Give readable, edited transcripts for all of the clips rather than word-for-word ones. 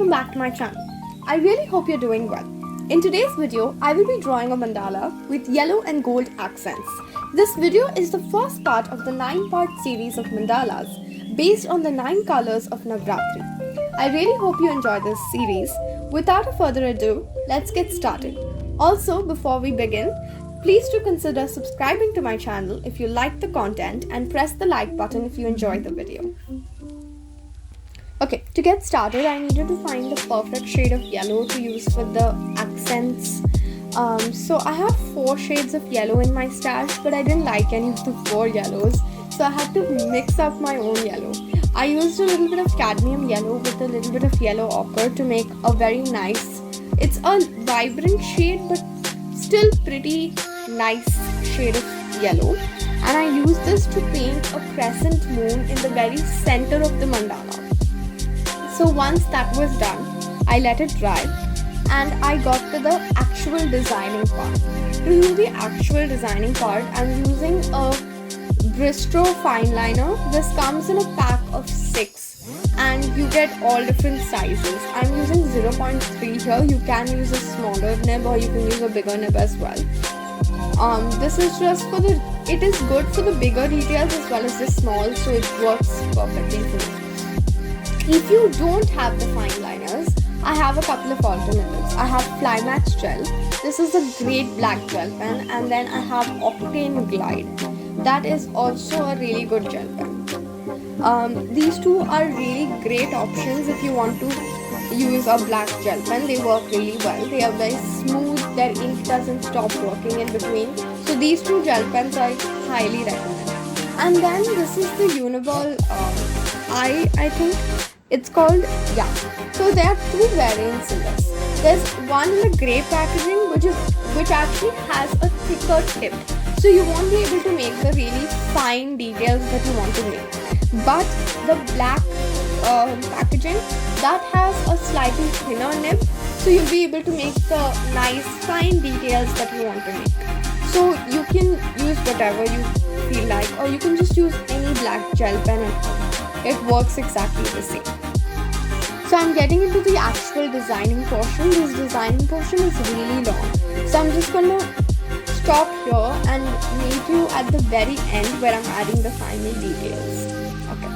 welcome back to my channel. I really hope you're doing well. In today's video, I will be drawing a mandala with yellow and gold accents. This video is the first part of the 9-part series of mandalas based on the 9 colors of Navaratri. I really hope you enjoy this series. Without further ado, let's get started. Also, before we begin, please do consider subscribing to my channel if you like the content and press the like button if you enjoyed the video. Okay, to get started, I needed to find the perfect shade of yellow to use for the accents. So I have 4 shades of yellow in my stash, but I didn't like any of the 4 yellows, so I had to mix up my own yellow. I used a little bit of cadmium yellow with a little bit of yellow ochre to make a very nice, it's a vibrant shade but still pretty nice shade of yellow. And I used this to paint a crescent moon in the very center of the mandala. So once that was done, I let it dry and I got to the actual designing part. To do the actual designing part, I'm using a Bristol fine liner. This comes in a pack of 6 and you get all different sizes. I'm using 0.3 here. You can use a smaller nib or you can use a bigger nib as well. This is just for it is good for the bigger details as well as the small, so it works perfectly for me. If you don't have the fine liners, I have a couple of alternatives. I have Fly Match Gel. This is a great black gel pen, and then I have Octane Glide. That is also a really good gel pen. These two are really great options if you want to use a black gel pen. They work really well. They are very smooth. Their ink doesn't stop working in between. So these 2 gel pens I highly recommend. And then this is the Uniball. I think it's called, so there are 2 variants in this. There's one in the grey packaging which actually has a thicker tip, so you won't be able to make the really fine details that you want to make. But the black packaging, that has a slightly thinner nib, so you'll be able to make the nice fine details that you want to make. So you can use whatever you feel like, or you can just use any black gel pen at home. It works exactly the same. So I'm getting into the actual designing portion. This designing portion is really long. So I'm just going to stop here and meet you at the very end where I'm adding the final details. Okay.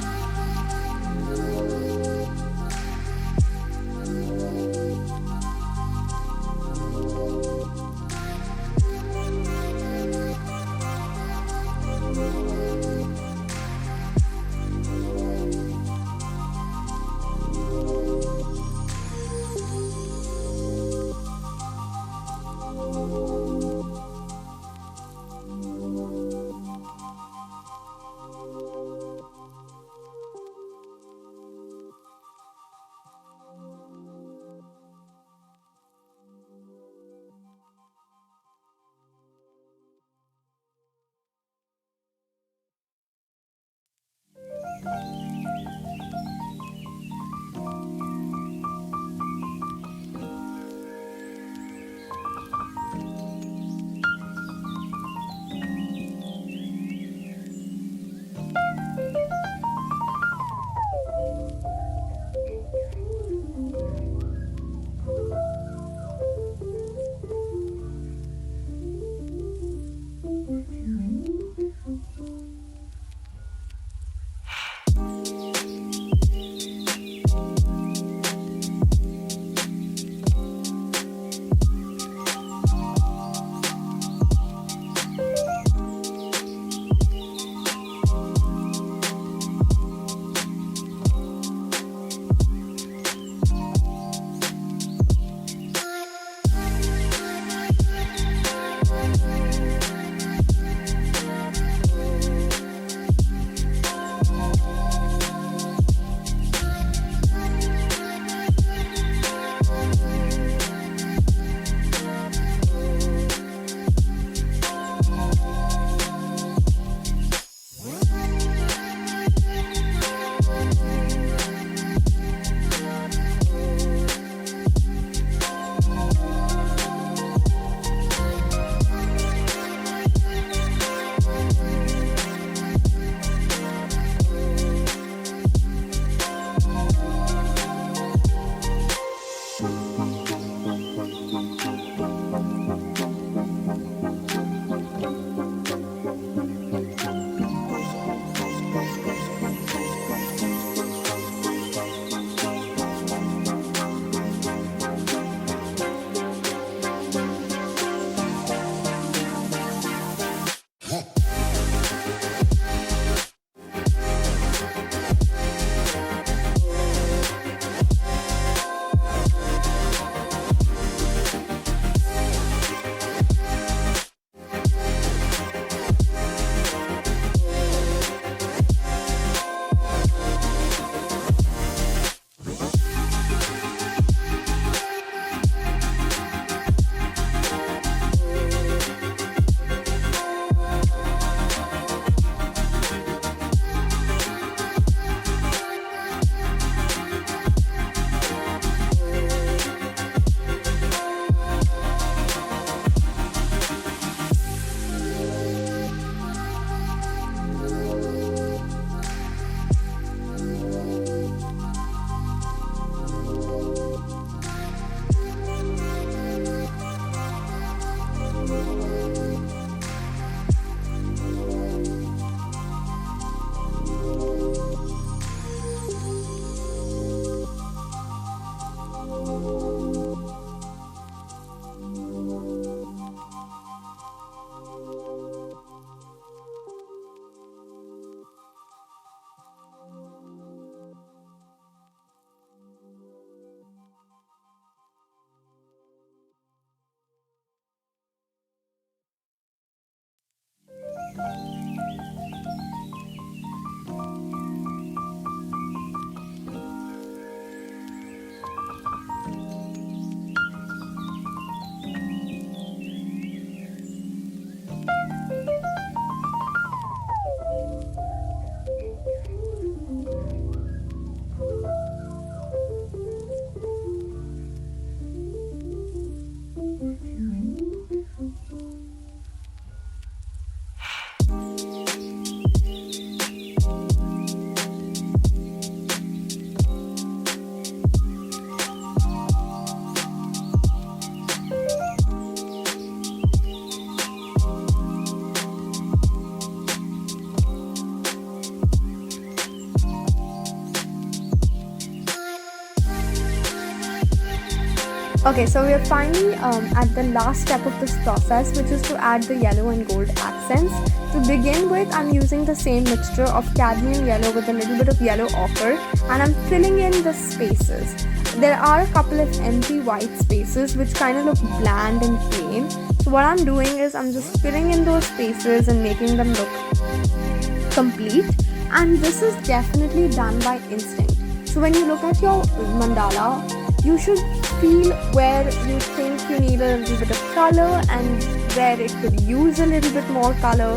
Okay, so we are finally at the last step of this process, which is to add the yellow and gold accents. To begin with, I'm using the same mixture of cadmium yellow with a little bit of yellow ochre, and I'm filling in the spaces. There are a couple of empty white spaces which kind of look bland and plain. So what I'm doing is I'm just filling in those spaces and making them look complete. And this is definitely done by instinct. So when you look at your mandala, you should feel where you think you need a little bit of color and where it could use a little bit more color,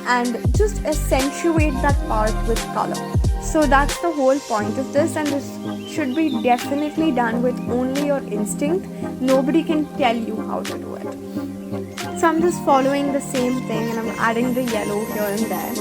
and just accentuate that part with color. So that's the whole point of this, and this should be definitely done with only your instinct. Nobody can tell you how to do it. So I'm just following the same thing and I'm adding the yellow here and there.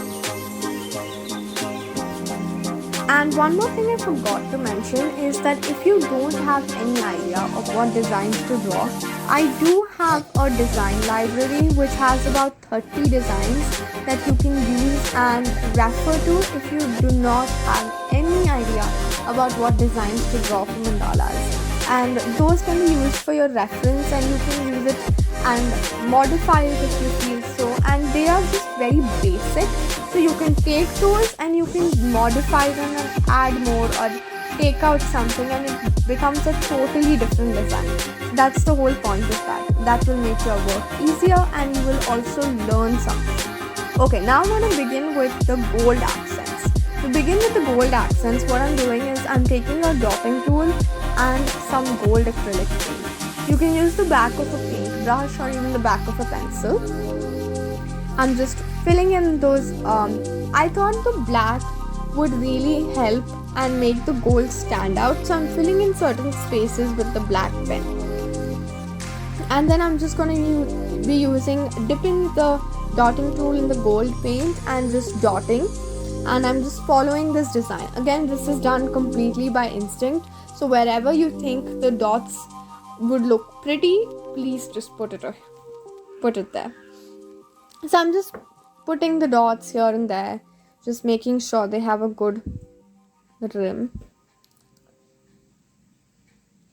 And one more thing I forgot to mention is that if you don't have any idea of what designs to draw, I do have a design library which has about 30 designs that you can use and refer to if you do not have any idea about what designs to draw for mandalas. And those can be used for your reference, and you can use it and modify it if you feel so. And they are just very basic, so you can take those and you can modify them and add more or take out something, and it becomes a totally different design. That's the whole point of that. That will make your work easier and you will also learn something. Okay, now I'm going to begin with the gold accents. To begin with the gold accents, what I'm doing is I'm taking a dotting tool and some gold acrylic paint. You can use the back of a paintbrush or even the back of a pencil. I'm just filling in those. I thought the black would really help and make the gold stand out, so I'm filling in certain spaces with the black pen. And then I'm just going to be dipping the dotting tool in the gold paint and just dotting. And I'm just following this design. Again, this is done completely by instinct. So wherever you think the dots would look pretty, please just put it there. So I'm just putting the dots here and there, just making sure they have a good rim.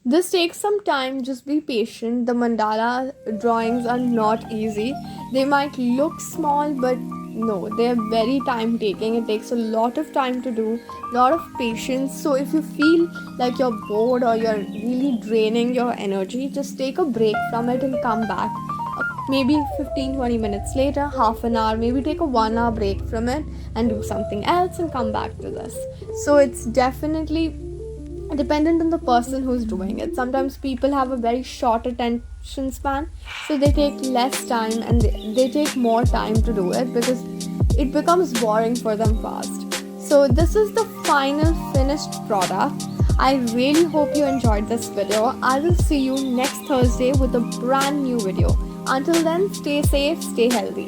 This takes some time, just be patient. The mandala drawings are not easy. They might look small, but no, they're very time taking. It takes a lot of time to do, a lot of patience. So if you feel like you're bored or you're really draining your energy, just take a break from it and come back. Maybe 15-20 minutes later, half an hour, maybe take a 1 hour break from it and do something else and come back to this. So it's definitely dependent on the person who's doing it. Sometimes people have a very short attention span, so they take less time and they take more time to do it because it becomes boring for them fast. So this is the final finished product. I really hope you enjoyed this video. I will see you next Thursday with a brand new video. Until then, stay safe, stay healthy.